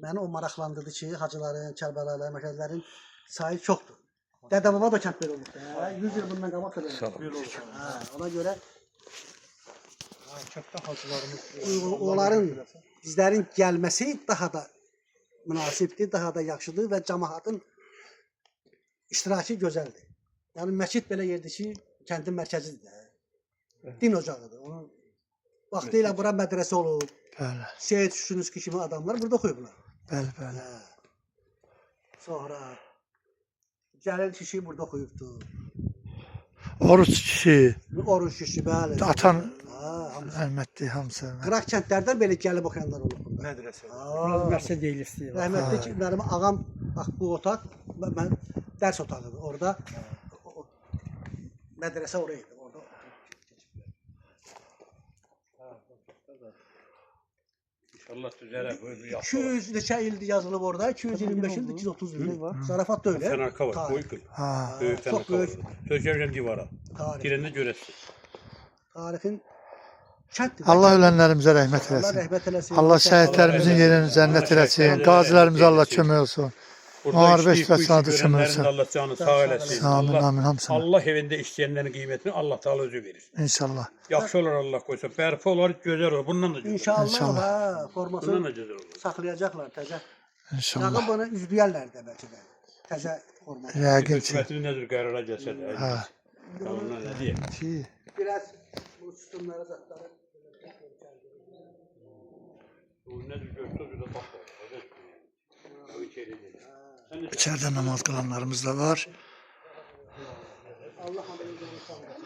Məni o maraqlandırdı ki, hacıların, Kərbəlayların, Məşədlərin sayı çoxdur. Dədə-baba da kənd belə olubdur. 100 il bundan qabaq da belə olubdur. Ona görə Kənddə hacılarımız onların bizlərin gəlməsi daha da münasibdir, daha da yaxşıdır və cəmaatın iştirakı gözəldir. Yəni məscid belə yerdir ki, kəndin mərkəzidir. Din ocağıdır. Onun vaxtilə bura mədrəsə olub. Bəli. Seyid Şüşünüzki kimi adamlar burada oxuyublar. Bəli, bəli. Sonra Cəlil kişi burada oxuyubdu. Oruç kişi. Oruç kişi, bəli. Atan rəhmətli hamısı. Qıraq kəndlərdən belə gəlib oxuyanlar olub burada. mədrəsə. Məsəl deyil istəyir. Rəhmətli ki, mənim ağam, bax bu otaq, mən dərs otağıdır. Orada mədrəsə oraydı. Orada İnşallah düzələr. 200 neçə ildir yazılıb orada, 225 ildir, 230 ildir var. Zarafat da öyle. Fənarka var, boy kıl. Böyük Çox fənarka var. böyük. Sökəcəm divara. Tarix. Girəndə görəsiniz. Tarixin kənddir. Allah ölənlərimizə rəhmət Allah eləsin. rəhmət eləsin. Allah şəhidlərimizin yerini cənnət eləsin. Qazilərimizə Allah kömək olsun. Müharibə iştirakçılarına da kömək olsun. Allah canı sağ eləsin. Amin, amin, hamısına. Allah evində işləyənlərin qiymətini Allah Taala özü verir. İnşallah. Yaxşı olar Allah qoysa, bərpa olar, gözəl olur. Bundan da gözəl. İnşallah ha, Bundan formasını da gözəl olur. saxlayacaqlar təzə. İnşallah. Yağı bunu üzləyərlər də bəlkə də. Təzə forması. Yəqin ki. Hökumətinin nədir qərara gəlsə də. Ha. Qanuna nə deyək? Biraz bu sütunları zatları O nədir görsəz bir də bax. O içeri deyil. İçeride namaz kılanlarımız da var. Allah hamdını sağlasın.